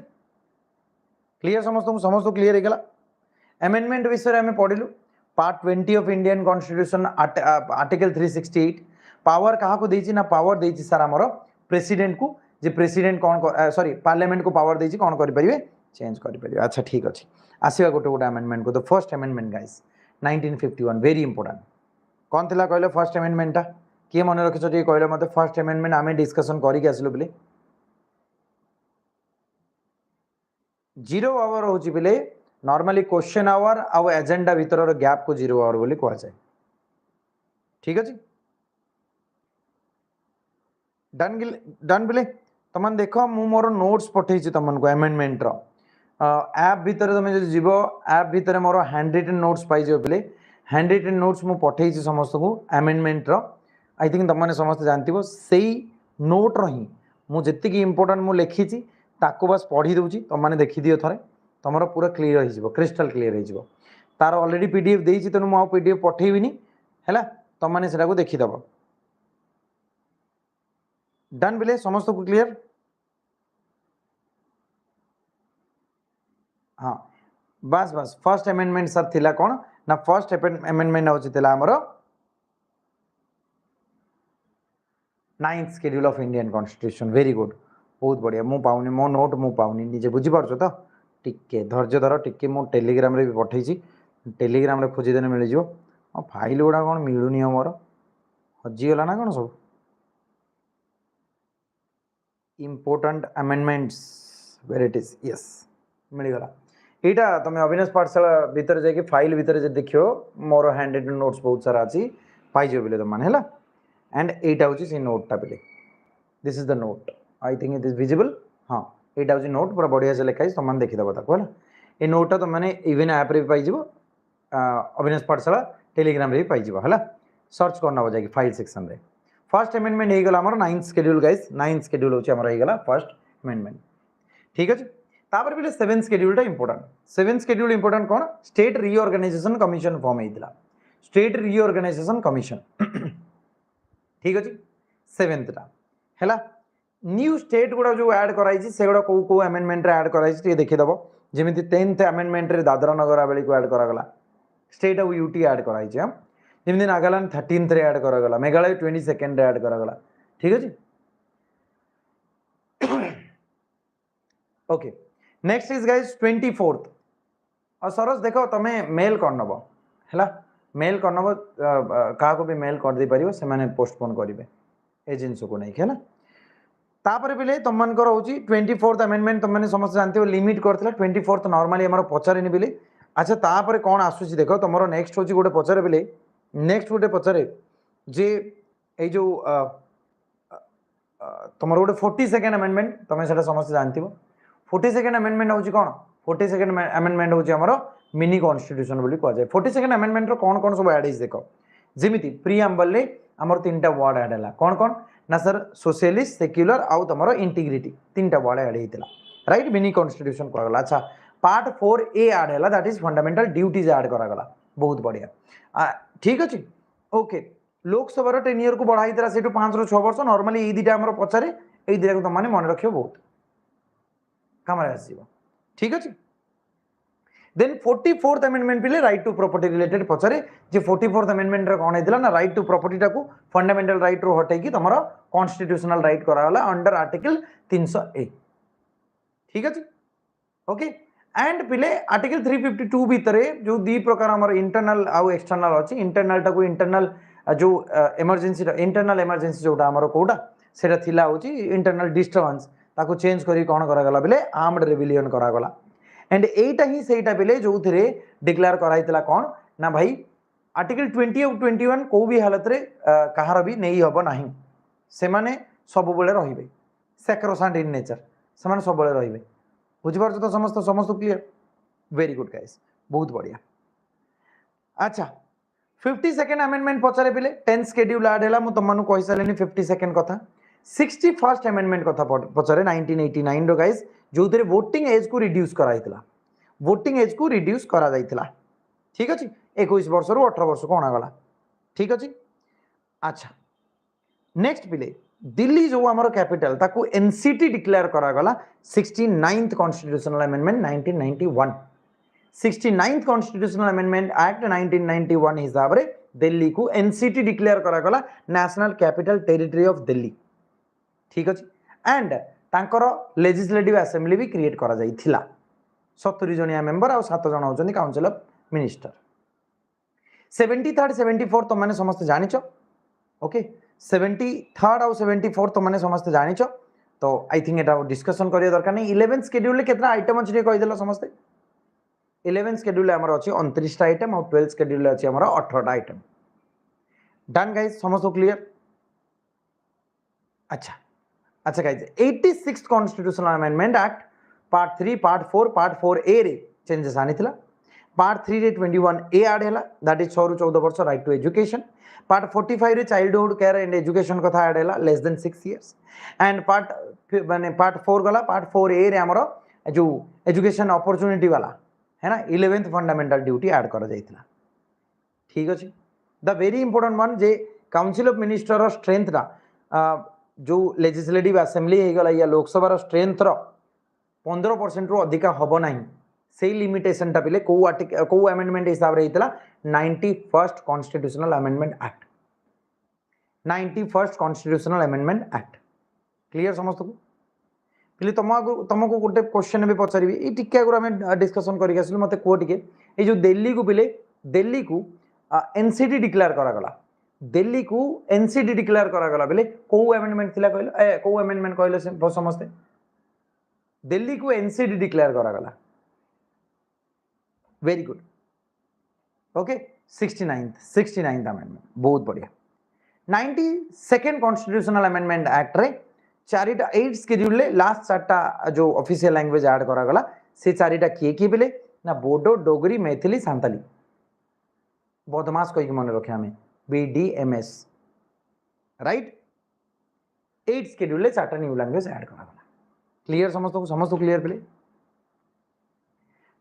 A: क्लीयर समस्त क्लीयर हो गला अमेंडमेंट विषय में पढ़लु part 20 of Indian constitution article 368 power क्या देती ना पावर देती सर आमर प्रेसिडेंट को जे प्रेसिडेंट कौन सॉरी पार्लियामेंट को पावर देती कौन करें चेंज करें अच्छा ठीक अच्छे आसवा गोटे गोटे अमेंडमेंट को तो first amendment guys 1951 very important कौन थी कहले फर्स्ट अमेंडमेंटा किए मन रखिछ कहले मत फर्स्ट अमेंडमेंट आम डिस्कसन करके आसलु बोले 0 आवर हूँ बोले नॉर्मली क्वेश्चन आवर आउ एजेंडा भीतर गैप को 0 आवर बोली कह जाए ठीक अच्छे डन बोले तुम देख मु मोर नोट्स पठे तुमको अमेंडमेंट ऐप भीतर तुम जो जीव ऐप भीतर मोर हैंड रिटन नोट्स पाइज बोले हैंड रिटन नोट्स मु पठे समस्त को अमेंडमेंट आई थिंक तुमने समस्त जानते से नोट रही मुझे इंपोर्टाट मुझे लिखी ताको बस पढ़ी दूची तुमने देखी थे तुम पूरा क्लीयर हो क्रिस्टल क्लीयर हो तार ऑलरेडी पीडीएफ देती तेणु मुझे पीडीएफ पठेबी है तुमने से देखीदब डन बोले समस्त को क्लीयर हाँ बस बस फर्स्ट अमेंडमेंट सर थिला कौन ना फर्स्ट अमेंडमेंट हूँ आमर 9th schedule of Indian constitution very good बहुत बढ़िया मु पाऊनी मो नोट मु पाऊनी निजे बुझी पारछ तो टिके धैर्य धर टिके मु टेलीग्राम रे भी पठेछि टेलीग्राम रे खोजिदेने मिल जिवो आ फाइल गुडा कोन मिलुनी हमर हजी गला ना कोन सब important amendments were it is yes मिल गला एटा तुम अविनाश पाठशाला भीतर जाके फाइल भीतर जे देखियो मोर हैंड रिटन नोट्स बहुत सारा अछि पाइजो बिले तुम माने हला एंड एटा होची से नोट टा बिले this is the note I think it is visible हाँ एटा होची नोट पूरा बढ़िया से लिखाई तुम देखि दबो ताको हला ए नोट टा तुम इवन ऐप रे पाइजिवो अविनाश पाठशाला टेलीग्राम रे पाइजिवो हला सर्च करना हो जाएगी फाइल सेक्शन रे फर्स्ट अमेंडमेंट हो गला हमर 9th schedule guys 9th schedule होची हमर हो गला फर्स्ट अमेंडमेंट ठीक अछि तापर बिले 7th शेड्यूल टा इंपोर्टेंट 7th शेड्यूल इंपोर्टेंट कोन स्टेट रीऑर्गेनाइजेशन कमिशन फॉर्म हेतिला स्टेट रीऑर्गेनाइजेशन कमिशन ठीक अछि 7th टा हैला न्यू स्टेट गुडा जो ऐड कराई से गुडा को अमेंडमेंट रे ऐड कराई से देखि दबो जेमिति 10th अमेंडमेंट रे दादरा नगर हवेली को ऐड करा गला स्टेट ऑफ यूटी ऐड कराई छै हम जेमिति नागालैंड 13th रे ऐड करा गला मेघालय 22nd रे ऐड करा गला ठीक अछि okay next is guys 24th और सरस देखो तमे मेल कर नबो हैला मेल कर नबो का को भी मेल कर दे परिबो से माने पोस्टपोन करिवे ए जिंस को नै हैला तापर बिले तुमनकर होची 24th अमेंडमेंट तुमने समस्त जानते हो लिमिट करथिला 24th नॉर्मली हमर पचारेनी बिले अच्छा तापर कोन आसुची देखो तुमरो नेक्स्ट होची गोटे पचारे बिले नेक्स्ट गोटे पचारे जे ए जो तुमरो गोटे 42nd अमेंडमेंट तुम सेटा समस्त जानती हो 42nd अमेंडमेंट होची कोन 42nd अमेंडमेंट होची हमरो मिनी कॉन्स्टिट्यूशन बोली कह जाय 42nd अमेंडमेंट रो कोन कोन सब ऐड इज देखो जेमिति प्रीएम्बल ले हमर तीनटा वर्ड ऐड हला कोन कोन ना सर सोशलिस्ट सेक्युलर आउ तुमरो इंटीग्रिटी तीनटा वर्ड ऐड हेतिला राइट मिनी कॉन्स्टिट्यूशन करा गला अच्छा पार्ट 4A ऐड हला that is fundamental duties add करा गला बहुत बढ़िया ठीक अछि ओके लोकसभा रो 10 ईयर को बढ़ाई दिला सेटू 5 रो 6 वर्ष नॉर्मली ए दिटा हमरो पछारे ए दिटा को तुम माने मन रखियो बहुत कामरे आसीबो ठीक अछि देन 44th अमेंडमेंट पिले राइट टू प्रॉपर्टी रिलेटेड पछारे जे 44th अमेंडमेंट रे कोन हेतिला ना राइट टू प्रॉपर्टी टा को फंडामेंटल राइट रो हटे की तमरो कॉन्स्टिट्यूशनल राइट करा होला अंडर आर्टिकल 300A ठीक अछि ओके एंड पिले आर्टिकल 352 भितर जो दी प्रकार हमर इंटरनल आउ एक्सटर्नल अछि इंटरनल टाको इंटरनल जो इमरजेंसी इंटरनल इमरजेंसी जोटा हमर कोडा सेटा थिला होची इंटरनल डिस्टर्बेंस ताको चेंज करी कोन करा गला बेले आर्म्ड रेबिलियन करा गला एंड एटा ही सेटा बेले जो थिरे डिक्लेयर कराइतला कोन ना भाई आर्टिकल 20 और 21 को भी हालत रे कहार भी नहीं हबो नाही से माने सब बेले रहिबे सैक्रोसेंट इन नेचर से माने सब बेले रहिबे बुझि पारछ तो समस्त समस्त क्लियर वेरी गुड गाइस बहुत बढ़िया अच्छा 52nd अमेंडमेंट पचारे पिले 10 शेड्यूल ऐड हैला मु तमनु कहि सालेनी 52nd कथा 61st अमेंडमेंट कथा पचारे 1989 रो गाइस जोथरे वोटिंग एज को रिड्यूस कराइतला वोटिंग एज को रिड्यूस करा जाइतला ठीक अछि 21 वर्ष रु 18 वर्ष कोना गला ठीक अछि अच्छा नेक्स्ट पिले दिल्ली जो हमर कैपिटल ताकू एनसीटी डिक्लेयर करा गला 69th constitutional amendment 1991 69th constitutional amendment act 1991 हिसाब रे दिल्ली को एनसीटी डिक्लेयर करा गला national capital territory of Delhi ठीक अछि एंड तांकर लेजिस्लेटिव असेंबली भी क्रिएट करा जाइथिला 70 जणिया मेंबर और 7 जण होचंदी council of minister 73rd 74th तो माने समस्त जानिचो ओके 73rd और 74th तो माने समस्त जानिचो तो आई थिंक एटा डिस्कशन करिया दरकार नहीं 11th शेड्यूल ले केतना आइटम अछि कहि देला समस्त 11th शेड्यूल हमर अछि 29 टा आइटम और 12th शेड्यूल अछि हमर 18 टा आइटम डन गाइस समस्त क्लियर अच्छा अच्छा guys 86th constitutional amendment act part 3 part 4 ए रे चेंजेस आनिथिला पार्ट 3 रे 21 ए ऐड हैला दैट इज 6 रु 14 वर्ष राइट टू एजुकेशन पार्ट 45 रे चाइल्डहुड केयर एंड एजुकेशन कथा ऐड हैला less than 6 years and part 4 गला पार्ट 4 ए रे हमरो जो एजुकेशन अपॉर्चुनिटी वाला है ना 11th फंडामेंटल ड्यूटी ऐड करा जाइथिला ठीक अछि द वेरी इंपोर्टेंट वन जे काउंसिल ऑफ मिनिस्टर रो स्ट्रेंथ रा जो लेजिस्लेटिव असेंबली हे गला या लोकसभा रो स्ट्रेंथ रो 15% रु अधिका हबो नाही से लिमिटेशन टा पिले को अमेंडमेंट हिसाब रे हितला 91st constitutional amendment act 91st constitutional amendment act clear समस्त को पिले तुमको गोटे क्वेश्चन भी पचारि ए टिके आगु हम डिस्कशन करिक आसलु मते को टिके ए जो दिल्ली को पिले दिल्ली को एनसीटी डिक्लेयर करा गला दिल्ली को एनसीटी डिक्लेयर करा गला बेले को अमेंडमेंट थिला कहलो को अमेंडमेंट कहलो से समस्त दिल्ली को एनसीटी डिक्लेयर करा गला very good okay 69th amendment बहुत बढ़िया 92nd कॉन्स्टिट्यूशनल अमेंडमेंट एक्ट रे चारिटा 8 शेड्यूल ले लास्ट चारटा जो ऑफिशियल लैंग्वेज ऐड करा गला से चारिटा किए बेले ना बोडो डोगरी मैथिली सांताली बदमाश कहि मन रखे हमें बीडीएमएस राइट 8 शेड्यूल ले चारटा न्यू लैंग्वेज ऐड करा गला क्लियर समस्त क्लियर पिले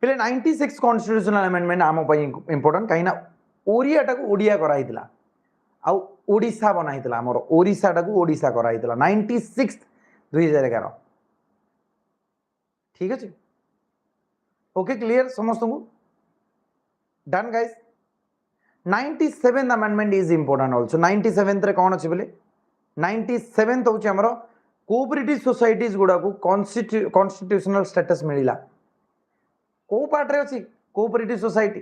A: 96 कॉन्स्टिट्यूशनल अमेंडमेंट आम इंपोर्टेंट कहीं ओडिया टाको ओडिया कराइतिला आउ ओडिशा बनाइतिला हमर ओडिशा टाको ओडिशा कराइतिला 96 2011 ठीक अछि ओके क्लियर समस्त को done guys 97th amendment is important also 97th रे कोन अछि बोले 97th होछि हमर कोऑपरेटिव सोसाइटीज गुडा को कॉन्स्टिट्यूशनल स्टेटस मिलिला को पार्ट रे अछि कोऑपरेटिव सोसाइटी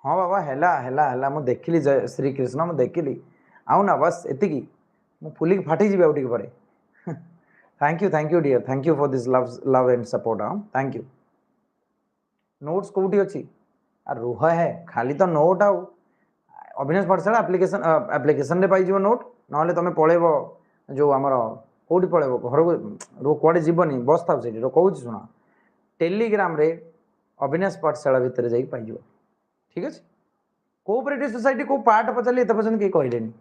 A: हाँ बाबा हैला हैला हैला मु देखिली जय श्री कृष्ण मु देखिली आउ ना बस एतिकी मु फुली फाटी जिबे उठी परे thank you dear thank you for this love and support thank you notes कोठी अछि आ रोह है खाली तो नोट आउ अविनाश पाठशाला एप्लिकेशन रे पाई जिवो नोट नहले तमे पळेबो जो हमर कोठी पळेबो घर रो कोडे जीवनी बस थाउ सेठी रो कहूची सुना टेलीग्राम रे अविनाश पाठशाला भीतर जाई पाई जिवो ठीक है कोऑपरेटिव सोसाइटी को पार्ट पचली एत पर्यंत के कहलेनी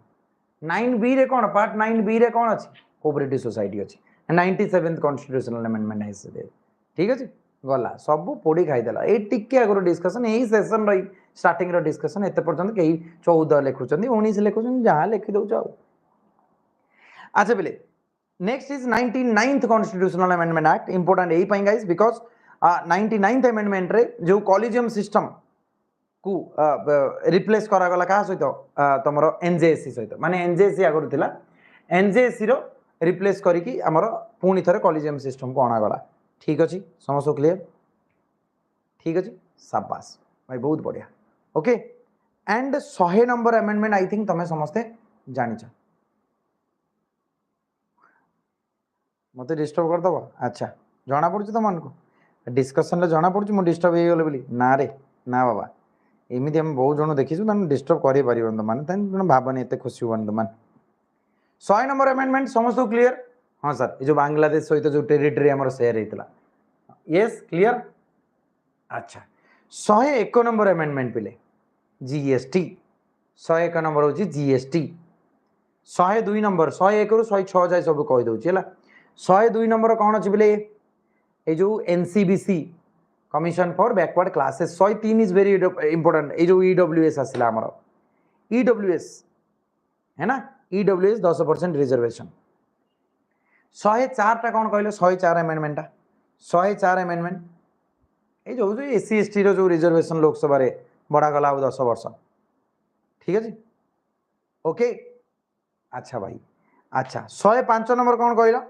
A: 9B रे कोन पार्ट 9B रे कोन अछि कोऑपरेटिव सोसाइटी अछि 97th कॉन्स्टिट्यूशनल अमेंडमेंट है से ठीक है गला सब पोड़ी खाई देला ए टिके आगरो डिस्कशन एही सेशन रही स्टार्टिंग रो डिस्कशन एत पर्यंत के 14 लेखुचंदी 19 लेखुचंदी जहां लिखि दउ जाओ अच्छा बेले next is 99th constitutional amendment act important एही पई गाइस बिकॉज़ 99th अमेंडमेंट रे जो कॉलेजियम सिस्टम को रिप्लेस करा गला का सहित तमरो एनजेएससी सहित माने एनजेएससी आगरो थिला एनजेएससी रो रिप्लेस करी कि हमरो पुनी थरे कॉलेजियम सिस्टम को आना गला ठीक अछि समझो क्लियर ठीक अच्छे शाबाश भाई बहुत बढ़िया okay and 100 number amendment I think तुम समस्ते जानिछ मत डिस्टर्ब करदब अच्छा जना पड़ी तुम को डिस्कसन जना पड़ी मुझे डिस्टर्ब हो गल बोली ना रे ना बाबा एमती आम बहुत जन देखी तुम डिस्टर्ब कर तुम भावनी एत खुशी हुआ तुम 100 नंबर अमेंडमेंट समस्त क्लीयर हाँ सर ये जो बांग्लादेश सहित जो टेरिटरी आम सेयार होता येस क्लीयर अच्छा 101 नंबर अमेंडमेंट पिले जीएसटी 101 नंबर हूँ जीएसटी 102 नंबर 101 रु 106 जाए सब कहीदे 102 नंबर कौन अच्छी बोले ये जो NCBC commission for backward classes 103 is very important ये जो ईडब्ल्यूएस आसला आमर ईडब्ल्यूएस है ना ईडब्ल्यूएस 10% रिजर्वेशन 104 टा कौन कहले 104 अमेंडमेंट 104 अमेंडमेंट ये जो एससी एसटी रो जो रिजर्वेशन लोकसभा रे बढ़ा गला 10 वर्ष ठीक है जी ओके अच्छा भाई अच्छा 105 नंबर कौन कहला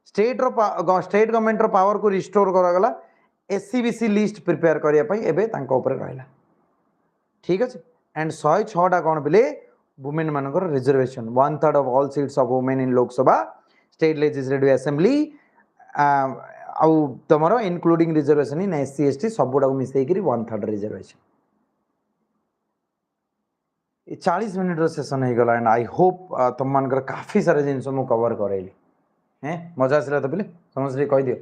A: स्टेट गवर्नमेंट रो पावर को रिस्टोर करागला एससीबीसी लिस्ट प्रिपेयर करिया पई एबे तांको ऊपर रहला ठीक अछि एंड 106 टा कौन बिले वुमेन मानकर reservation 1/3 of all seats of women in Lok Sabha state legislative assembly आउ तमरो including reservation in SC ST सबुडा मिसई करी 1/3 रिजर्वेशन 40 मिनिट रो सेशन हो गला एंड आई होप तुम मानकर काफी सारे जिनस मु कवर करैली हैं मजा आसला तो बोले समझ कह दियो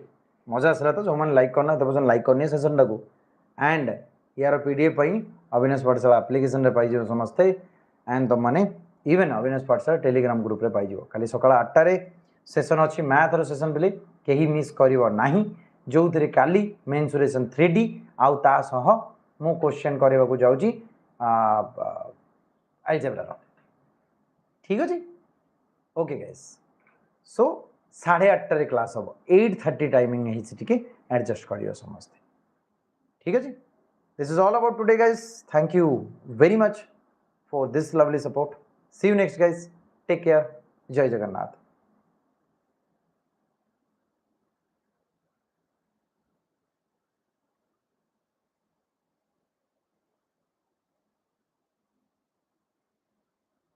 A: मजा आसला तो जो मैंने लाइक करना तो लाइक करनी सेशन टाकू एंड यार पीडीएफ अविनाश पाठशाला एप्लिकेशन रे पाई समस्ते एंड तुम मैंने इवन अविनाश पाठशाला टेलीग्राम ग्रुप रे पाई खाली सकाळ 8 रे सेशन अच्छी मैथ रो सेशन बोले कहीं मिस करिवो नाही जो थे काली मेन्सुरेशन 3D आउ ता सह मु क्वेश्चन करबा को जाउची अलजेब्रा ठीक अछि ओके गाइस सो 8:30 रे क्लास हम 8:30 टाइमिंग है एडजस्ट करियो समस्ते ठीक है जी this is all about today guys thank you very much for this lovely support see you next guys take care Jai Jagannath